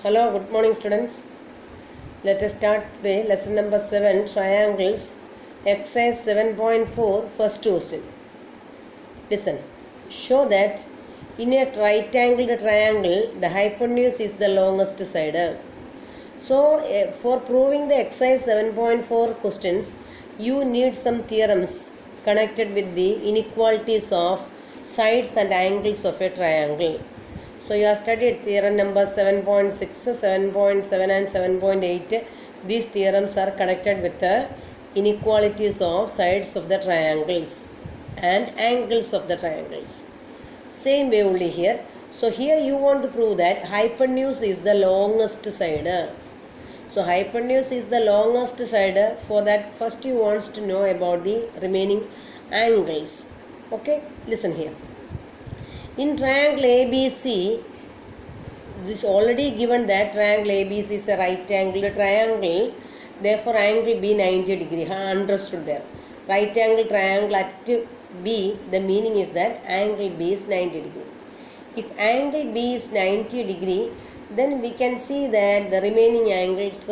Hello, good morning students. Let us start today lesson number 7 triangles exercise 7.4 first question. Listen. Show that in a right-angled triangle the hypotenuse is the longest side. So for proving the exercise 7.4 questions you need some theorems connected with the inequalities of sides and angles of a triangle. So you have studied theorem number 7.6, 7.7 and 7.8. These theorems are connected with the inequalities of sides of the triangles and angles of the triangles. Same way only here. So here you want to prove that hypotenuse is the longest side. So hypotenuse is the longest side. For that first you want to know about the remaining angles. Okay, listen here. In triangle ABC, this already given that triangle ABC is a right angled triangle. Therefore, angle B 90 degree. Understood there. Right angle triangle at B, the meaning is that angle B is 90 degree. If angle B is 90 degree, then we can see that the remaining angles,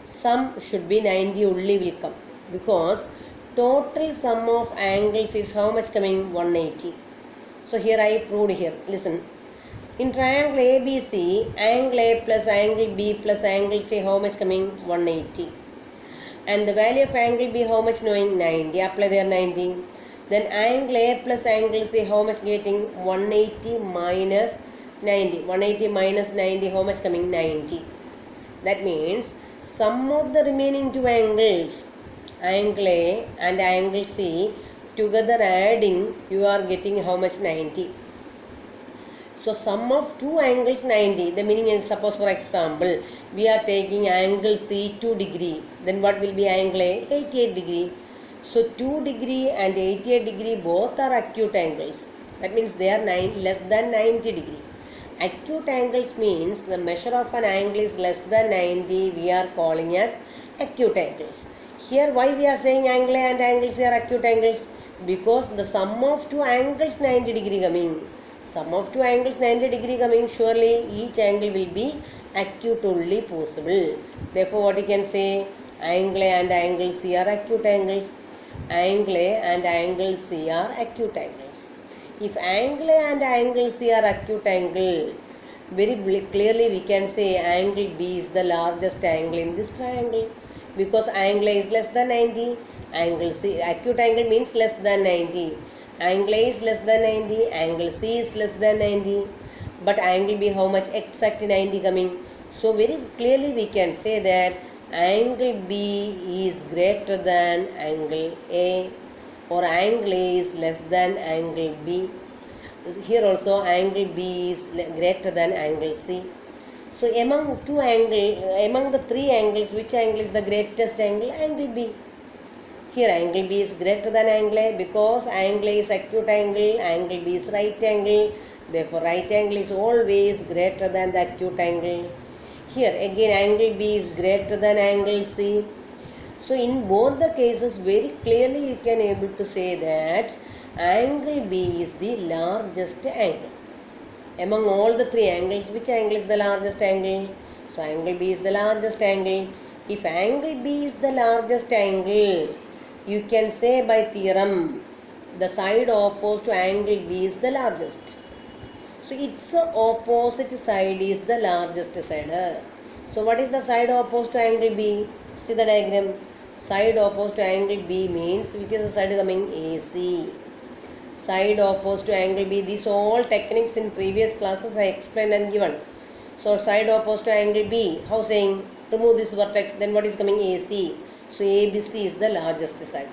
sum should be 90 only will come. Because total sum of angles is how much coming? 180. So here I proved here. Listen. In triangle ABC, angle A plus angle B plus angle C, how much coming? 180. And the value of angle B, how much knowing? 90. Apply there 90. Then angle A plus angle C, how much getting? 180 minus 90. 180 minus 90, how much coming? 90. That means sum of the remaining two angles, angle A and angle C, together adding, you are getting how much? 90. So sum of two angles 90. The meaning is, suppose for example, we are taking angle C 2 degree. Then what will be angle A? 88 degree. So 2 degree and 88 degree both are acute angles. That means they are less than 90 degree. Acute angles means the measure of an angle is less than 90. We are calling as acute angles. Here why we are saying angle A and angle C are acute angles? Because the sum of two angles 90 degree coming. Sum of two angles 90 degree coming, surely each angle will be acute only possible. Therefore what you can say? Angle A and angle C are acute angles. Angle A and angle C are acute angles. If angle A and angle C are acute angle, very clearly we can say angle B is the largest angle in this triangle. Because angle A is less than 90. Angle C, acute angle means less than 90. Angle A is less than 90, angle C is less than 90, but angle B how much? Exact 90 coming. So very clearly we can say that angle B is greater than angle A, or angle A is less than angle B. Here also angle B is greater than angle C. So among the three angles, which angle is the greatest angle? Angle B. Here angle B is greater than angle A because angle A is acute angle, angle B is right angle. Therefore right angle is always greater than the acute angle. Here again angle B is greater than angle C. So in both the cases very clearly you can able to say that angle B is the largest angle. Among all the three angles, which angle is the largest angle? So angle B is the largest angle. If angle B is the largest angle, you can say by theorem the side opposed to angle B is the largest. So its opposite side is the largest side. So what is the side opposed to angle B? See the diagram. Side opposed to angle B means which is the side coming? AC. Side opposed to angle B. These all techniques in previous classes I explained and given. So side opposed to angle B. How saying? Remove this vertex. Then what is coming? AC. So ABC is the largest side.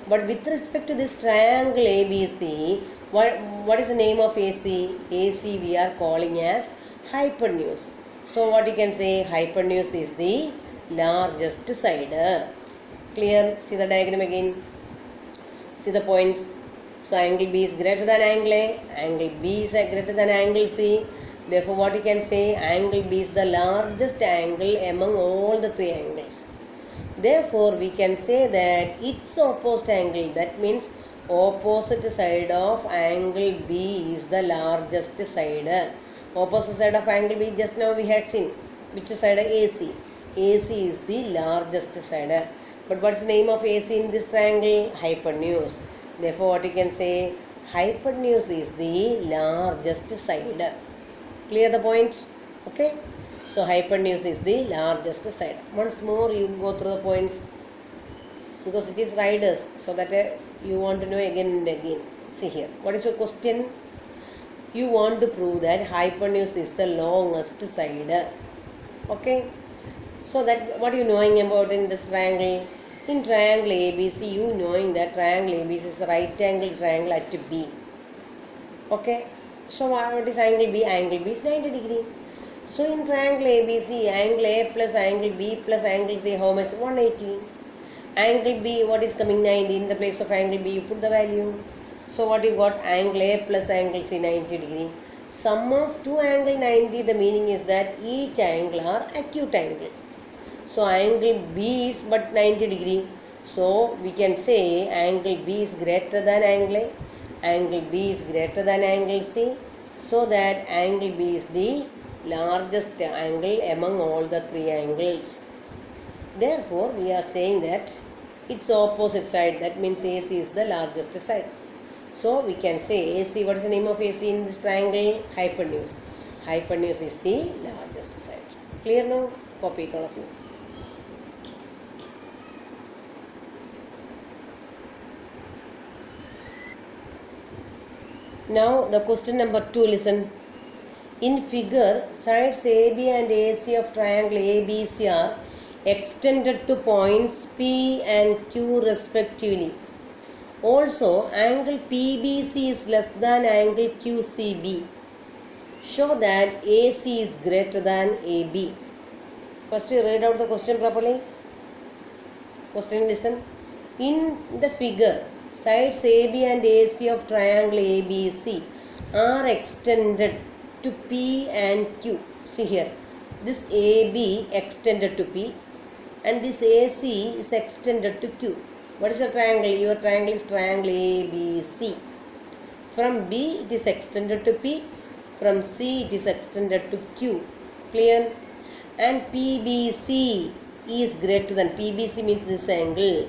But with respect to this triangle ABC, what is the name of AC? AC we are calling as hypotenuse. So what you can say? Hypotenuse is the largest side. Clear? See the diagram again. See the points. So angle B is greater than angle A. Angle B is greater than angle C. Therefore what you can say? Angle B is the largest angle among all the three angles. Therefore, we can say that its opposite angle, that means opposite side of angle B is the largest side. Opposite side of angle B, just now we had seen. Which side? AC. AC is the largest side. But what's the name of AC in this triangle? Hypotenuse. Therefore, what you can say? Hypotenuse is the largest side. Clear the point? Okay. So, hypotenuse is the largest side. Once more, you go through the points because it is riders. So that you want to know again and again. See here. What is your question? You want to prove that hypotenuse is the longest side. Okay. So that what you knowing about in this triangle? In triangle ABC, you knowing that triangle ABC is a right angle triangle at B. Okay. So what is angle B? Angle B is 90 degree. So in triangle ABC, angle A plus angle B plus angle C, how much? 180. Angle B, what is coming? 90. In the place of angle B, you put the value. So what you got? Angle A plus angle C, 90 degree. Sum of two angle 90, the meaning is that each angle are acute angle. So angle B is but 90 degree. So we can say angle B is greater than angle A. Angle B is greater than angle C. So that angle B is the largest angle among all the three angles. Therefore, we are saying that its opposite side, that means AC is the largest side. So, we can say AC, what is the name of AC in this triangle? Hypotenuse. Hypotenuse is the largest side. Clear now? Copy it all of you. Now, the question number 2, listen. In figure, sides AB and AC of triangle ABC are extended to points P and Q respectively. Also, angle PBC is less than angle QCB. Show that AC is greater than AB. First, you read out the question properly. Question, listen. In the figure, sides AB and AC of triangle ABC are extended to P and Q. See here, this AB extended to P and this AC is extended to Q. What is your triangle? Your triangle is triangle ABC. From B it is extended to P, from C it is extended to Q. Clear? And PBC is greater than, PBC means this angle.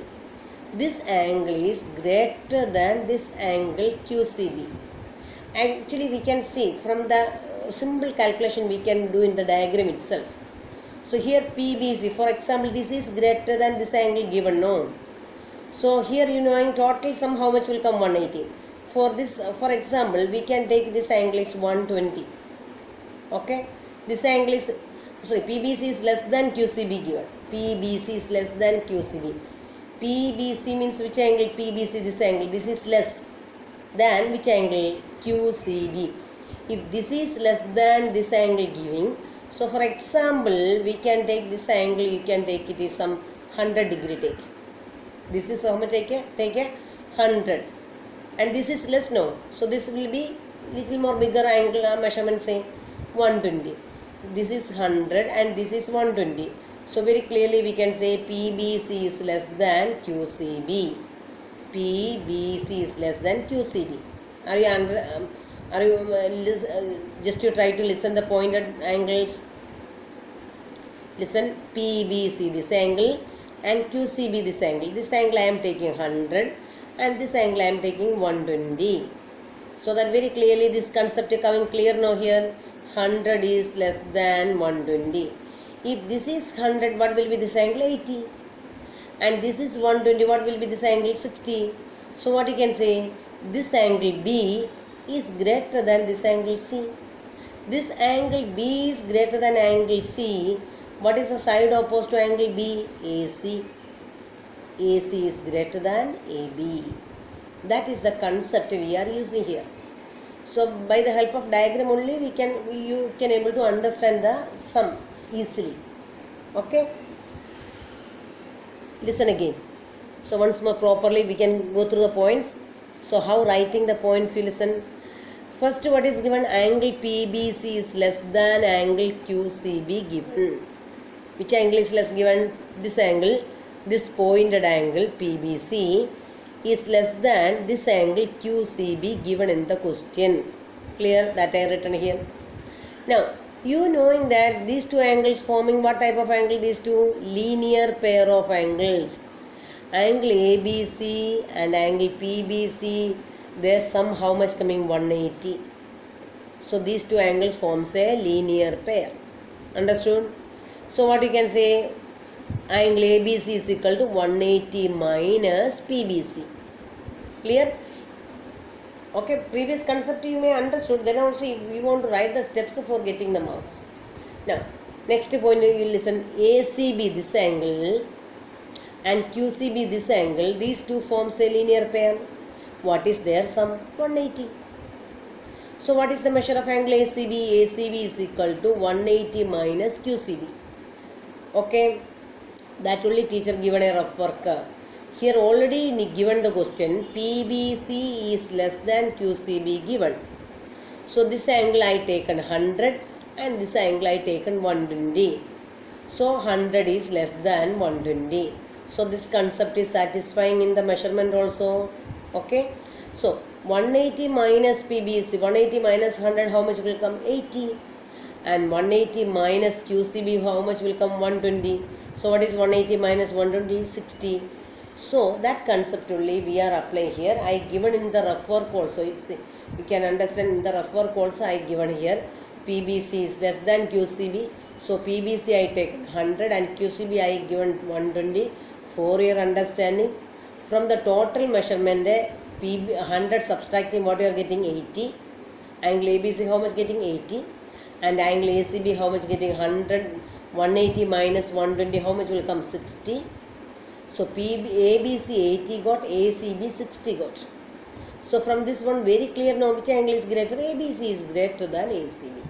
This angle is greater than this angle QCB. Actually, we can see from the simple calculation we can do in the diagram itself. So here PBC, for example, this is greater than this angle given, no? So here you knowing total sum how much will come? 180. For this, for example, we can take this angle is 120. Okay, this angle is, sorry, PBC is less than QCB given. PBC is less than QCB. PBC means which angle? PBC, this angle. This is less than which angle? QCB. If this is less than this angle giving, so for example, we can take this angle, you can take it is some 100 degree take. This is how much I can take? 100. And this is less now. So this will be little more bigger angle measurement, say 120. This is 100 and this is 120. So very clearly we can say PBC is less than QCB. PBC is less than QCB. Are you under? Are you just you try to listen the pointed angles? Listen, PBC this angle and QCB this angle. This angle I am taking 100 and this angle I am taking 120. So that very clearly this concept is coming clear now here. 100 is less than 120. If this is 100, what will be this angle? 80. And this is 120, what will be this angle? 60. So what you can say? This angle B is greater than this angle C. This angle B is greater than angle C. What is the side opposed to angle B? AC. AC is greater than AB. That is the concept we are using here. So by the help of diagram only you can able to understand the sum easily. Okay. Listen again. So once more properly we can go through the points. So how writing the points, you listen. First, what is given? Angle PBC is less than angle QCB given. Which angle is less given? This angle. This pointed angle PBC is less than this angle QCB given in the question. Clear? That I written here. Now, you knowing that these two angles forming what type of angle? These two linear pair of angles. Angle ABC and angle PBC, their sum how much coming? 180. So these two angles forms a linear pair. Understood? So what you can say? Angle ABC is equal to 180 minus PBC. Clear? Okay, previous concept you may understood. Then also we want to write the steps for getting the marks. Now, next point you listen. ACB this angle and QCB this angle. These two forms a linear pair. What is their sum? 180. So what is the measure of angle ACB? ACB is equal to 180 minus QCB. Okay, that only teacher given a rough work. Here already given the question, PBC is less than QCB given. So this angle I taken 100 and this angle I taken 120. So 100 is less than 120. So this concept is satisfying in the measurement also. Okay. So 180 minus PBC, 180 minus 100, how much will come? 80. And 180 minus QCB, how much will come? 120. So what is 180 minus 120? 60. So that concept only we are applying here. I given in the rough work also. You can understand in the rough work also I given here. PBC is less than QCB. So PBC I take 100 and QCB I given 120. For your understanding, from the total measurement, 100 subtracting what you are getting? 80. Angle ABC how much getting? 80. And angle ACB how much getting? 100. 180 minus 120 how much will come? 60. So ABC 80 got, ACB 60 got. So from this one very clear now which angle is greater? ABC is greater than ACB.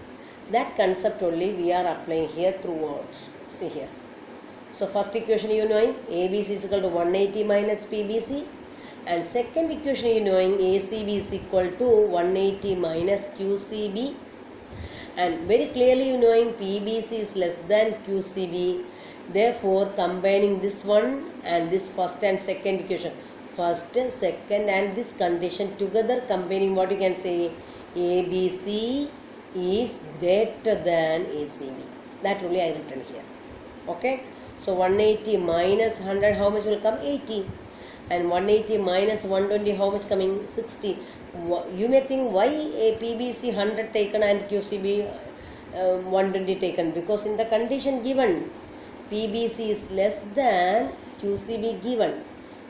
That concept only we are applying here throughout. See here. So first equation you knowing ABC is equal to 180 minus PBC, and second equation you knowing ACB is equal to 180 minus QCB, and very clearly you knowing PBC is less than QCB. Therefore, combining this one and this first and second equation, first, second and this condition together, combining what you can say, ABC is greater than ACB. That only I written here. Okay. So 180 minus 100 how much will come? 80. And 180 minus 120 how much coming? 60. You may think why a PBC 100 taken and QCB 120 taken? Because in the condition given, PBC is less than QCB given.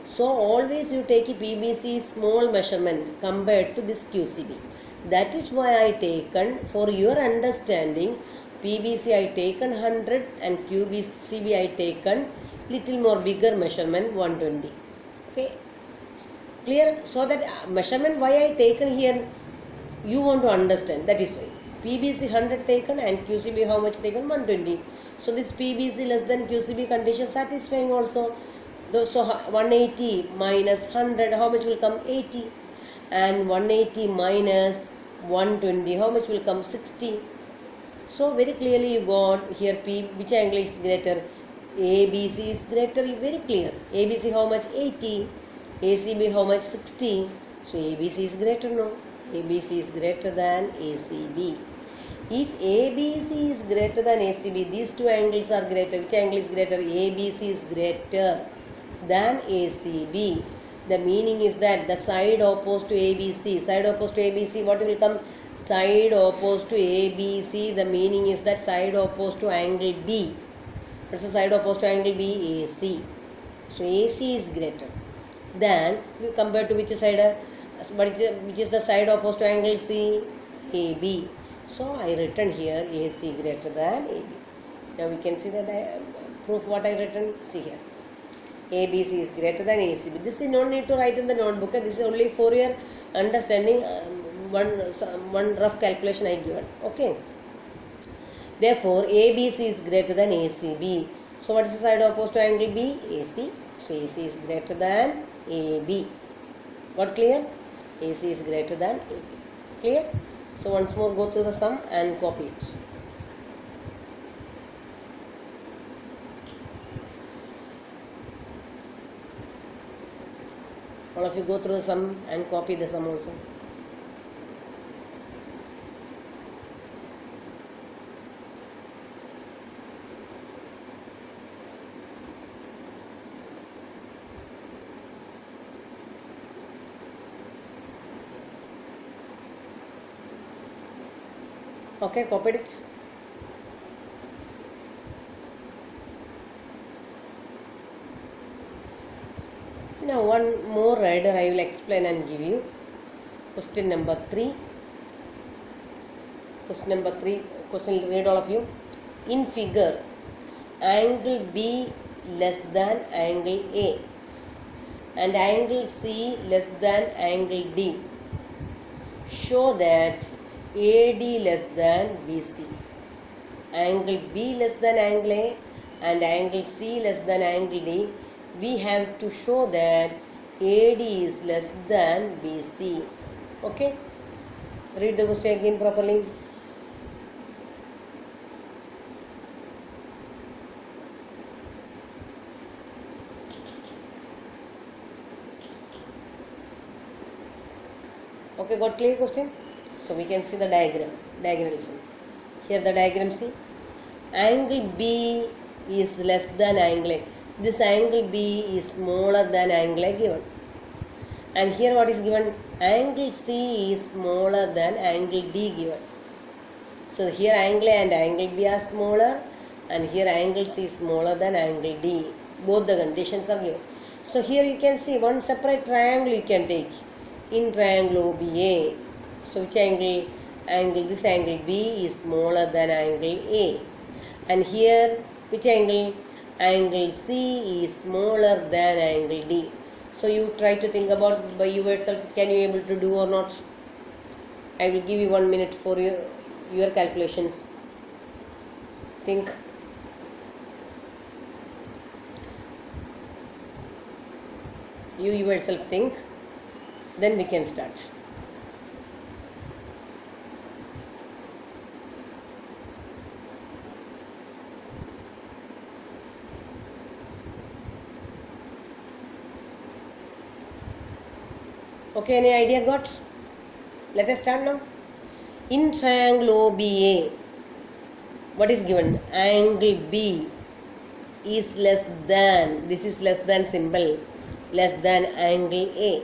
So always you take a PBC small measurement compared to this QCB. That is why I taken, for your understanding, PBC I taken 100 and QCB I taken little more bigger measurement 120. Okay, clear? So that measurement why I taken here, you want to understand. That is why PBC 100 taken and QCB how much taken? 120. So this PBC less than QCB condition satisfying also. So 180 minus 100 how much will come? 80. And 180 minus 120 how much will come? 60. So very clearly you got here P, which angle is greater? ABC is greater, very clear. ABC how much? 80. ACB how much? 60. So ABC is greater, no? ABC is greater than ACB. If ABC is greater than ACB, these two angles are greater. Which angle is greater? ABC is greater than ACB. The meaning is that the side opposed to ABC, what will come? Side opposed to ABC, the meaning is that side opposed to angle B. What's the side opposed to angle B? AC. So AC is greater than, you compare to which side? Which is the side opposed to angle C? AB. So I written here AC greater than AB. Now we can see that proof what I written. See here. ABC is greater than ACB. This is no need to write in the notebook. This is only for your understanding. One rough calculation I given. Okay. Therefore, ABC is greater than ACB. So what is the side opposed to angle B? AC. So AC is greater than AB. Got clear? AC is greater than AB. Clear? So once more go through the sum and copy it. All of you go through the sum and copy the sum also. Okay, copied it. Now one more rider I will explain and give you. Question number 3. Question read all of you. In figure, angle B less than angle A and angle C less than angle D. Show that AD less than BC. Angle B less than angle A and angle C less than angle D. We have to show that AD is less than BC. Okay? Read the question again properly. Okay, got clear question? So we can see the diagram. Listen. Here the diagram, see. Angle B is less than angle A. This angle B is smaller than angle A given. And here what is given? Angle C is smaller than angle D given. So here angle A and angle B are smaller, and here angle C is smaller than angle D. Both the conditions are given. So here you can see one separate triangle you can take. In triangle OBA. So which angle? This angle B is smaller than angle A. And here which angle? Angle C is smaller than angle D. So you try to think about by yourself, can you able to do or not? I will give you 1 minute for your calculations. Think. You yourself think. Then we can start. Okay, any idea got? Let us start now. In triangle OBA, what is given? Angle B is less than, this is less than symbol, less than angle A.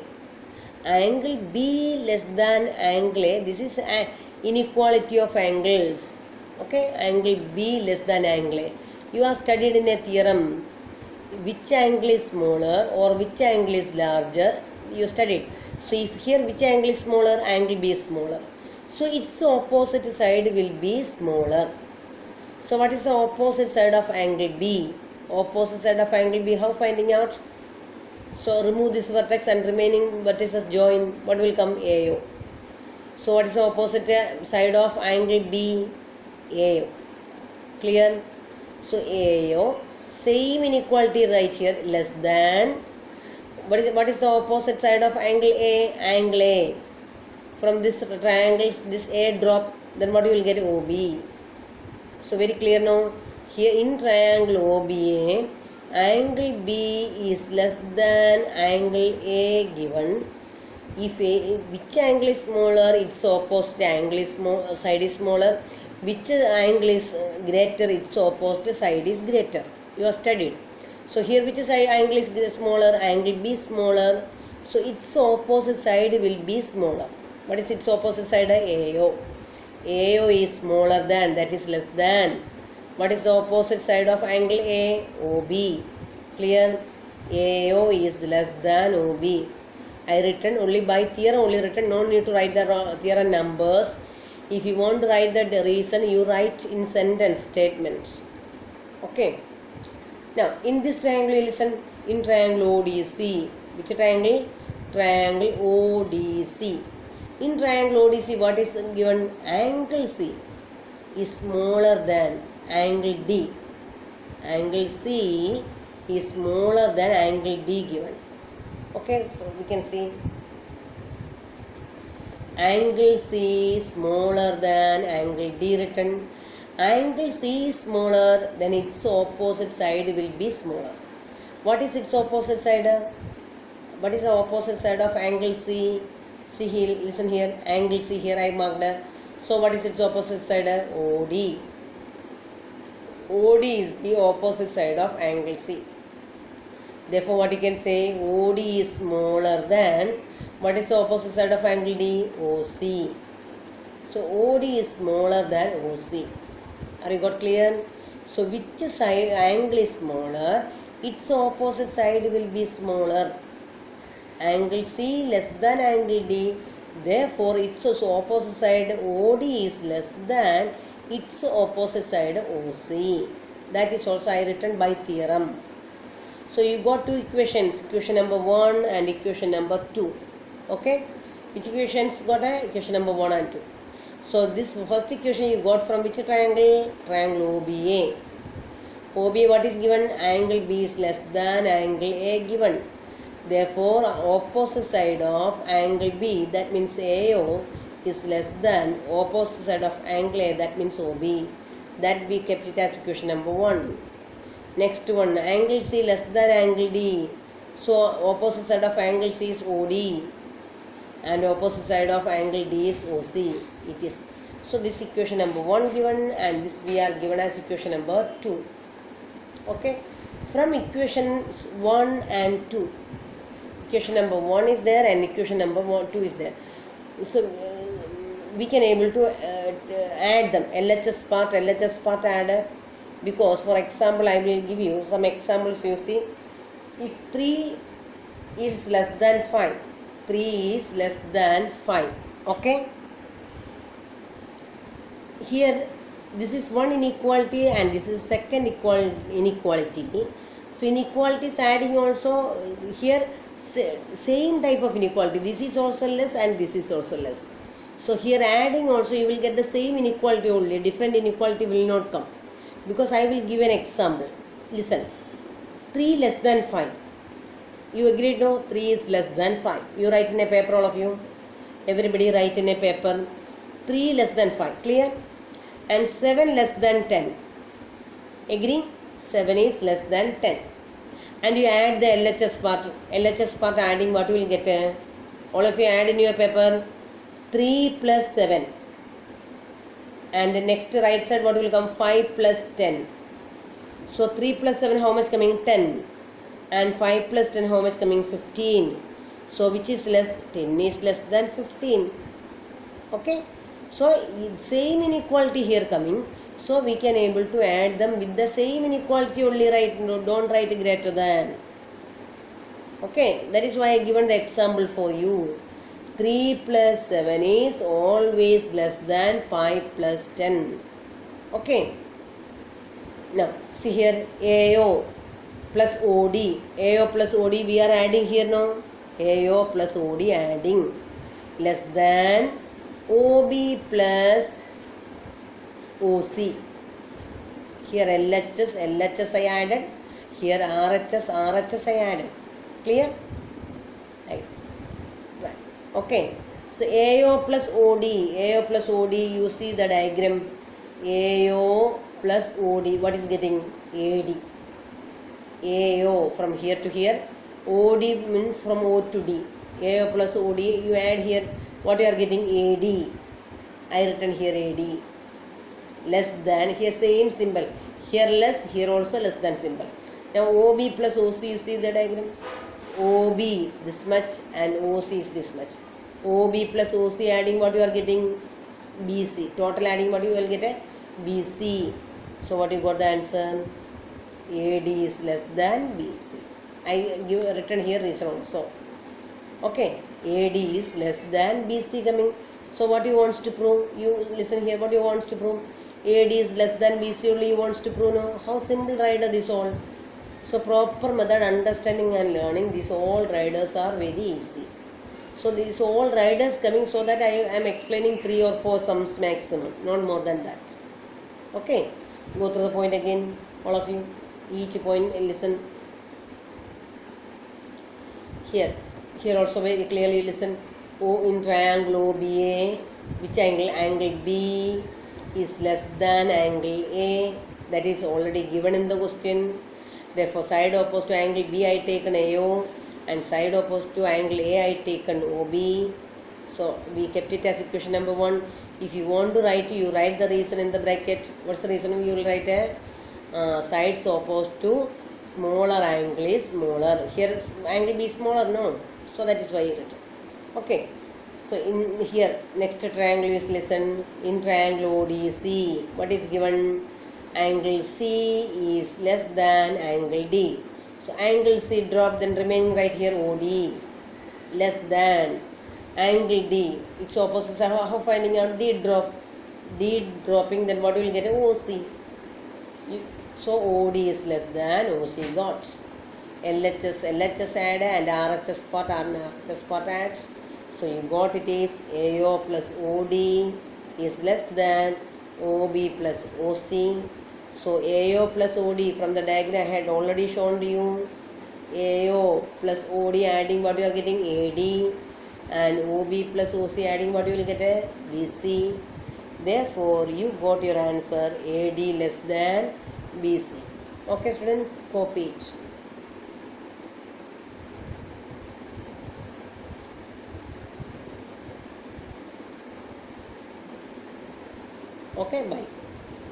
Angle B less than angle A, this is inequality of angles. Okay, angle B less than angle A. You are studied in a theorem which angle is smaller or which angle is larger. You studied. So if here which angle is smaller, angle B is smaller. So its opposite side will be smaller. So what is the opposite side of angle B? Opposite side of angle B, how finding out? So remove this vertex and remaining vertices join. What will come? AO. So what is the opposite side of angle B? AO. Clear? So AO. Same inequality right here. Less than. What is the opposite side of angle A? Angle A. From this triangle, this A drop. Then what you will get? OB. So very clear now. Here in triangle OBA, angle B is less than angle A given. If which angle is smaller, its opposite angle is side is smaller. Which angle is greater, its opposite side is greater. You have studied. So here which side angle is smaller? Angle B is smaller. So its opposite side will be smaller. What is its opposite side? AO. AO is smaller than, that is less than. What is the opposite side of angle A? OB. Clear? AO is less than OB. I written only by theorem, only written, no need to write the theorem numbers. If you want to write the reason, you write in sentence statement. Okay. Now, in this triangle, listen, in triangle ODC. Which triangle? Triangle ODC. In triangle ODC, what is given? Angle C is smaller than angle D. Angle C is smaller than angle D given. Okay, so we can see angle C is smaller than angle D written. Angle C is smaller, then its opposite side will be smaller. What is its opposite side? What is the opposite side of angle C? See here, listen here, angle C here I marked. So what is its opposite side? OD. OD is the opposite side of angle C. Therefore what you can say? OD is smaller than, what is the opposite side of angle D? OC. So OD is smaller than OC. Are you got clear? So which side angle is smaller? Its opposite side will be smaller. Angle C less than angle D. Therefore, its opposite side OD is less than its opposite side OC. That is also I written by theorem. So you got two equations, equation number 1 and equation number 2. Okay? Which equations got a? Equation number 1 and 2. So this first equation you got from which triangle? Triangle OBA. OBA what is given? Angle B is less than angle A given. Therefore, opposite side of angle B, that means AO, is less than opposite side of angle A, that means OB. That we kept it as equation number 1. Next one, angle C less than angle D. So, opposite side of angle C is OD and opposite side of angle D is OC. It is. So, this equation number 1 given and this we are given as equation number 2. Okay. From equations 1 and 2. Equation number 1 is there and equation number 2 is there. So we can able to add them. LHS part add, because for example I will give you some examples. You see, if 3 is less than 5, 3 is less than 5. Okay. Here this is one inequality and this is second inequality. So inequality is adding also here. Same type of inequality, this is also less and this is also less. So here adding also you will get the same inequality only, different inequality will not come, because I will give an example. Listen, 3 less than 5, you agreed? No, 3 is less than 5. You write in a paper, all of you, everybody write in a paper, 3 less than 5, clear? And 7 less than 10, agree? 7 is less than 10. And you add the LHS part adding, what you will get? All of you add in your paper 3 plus 7. And the next right side what will come? 5 plus 10. So 3 plus 7 how much coming? 10. And 5 plus 10 how much coming? 15. So which is less? 10 is less than 15. Okay. So same inequality here coming. So we can able to add them with the same inequality only, right? No, don't write greater than. Okay, that is why I given the example for you. 3 plus 7 is always less than 5 plus 10. Okay. Now see here, AO plus OD. AO plus OD we are adding here now. AO plus OD adding, less than OB plus OC. Here LHS I added. Here RHS I added. Clear? Right. Okay. So AO plus OD. You see the diagram. AO plus OD. What is getting? AD. AO from here to here. OD means from O to D. AO plus OD. You add here. What you are getting? AD. I written here AD. Less than, here same symbol, here less, here also less than symbol. Now OB plus OC, you see the diagram, OB this much and OC is this much. OB plus OC adding what you are getting? BC. Total adding what you will get? A BC. So what you got the answer? AD is less than BC. I give written here reason also. Okay, AD is less than BC coming. So what you wants to prove? You listen here, what you wants to prove? AD is less than BC only you wants to prove. No? How simple rider this all. So proper method understanding and learning, these all riders are very easy. So these all riders coming, so that I am explaining 3 or 4 sums maximum, not more than that. Okay, go through the point again, all of you. Each point listen. Here also very clearly listen. O in triangle OBA, which angle? Angle B is less than angle A. That is already given in the question. Therefore, side opposed to angle B I taken AO and side opposed to angle A I taken OB. So we kept it as equation number 1. If you want to write, you write the reason in the bracket. What's the reason? You will write a sides opposed to smaller angle is smaller. Here angle B is smaller, no. So that is why you written. Okay. So in here next triangle is listen. In triangle ODC, what is given? Angle C is less than angle D. So angle C drop, then remaining right here OD less than angle D. Its opposite. How finding out? D drop. D dropping, then what will get? OC. So OD is less than OC got. LHS add and RHS part add. So you got it is AO plus OD is less than OB plus OC. So AO plus OD from the diagram I had already shown to you. AO plus OD adding what you are getting? AD, and OB plus OC adding what you will get? BC. Therefore you got your answer AD less than BC. Okay students, copy it. Okay, bye.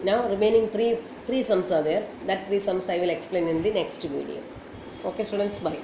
Now remaining three sums are there. That three sums I will explain in the next video. Okay students, bye.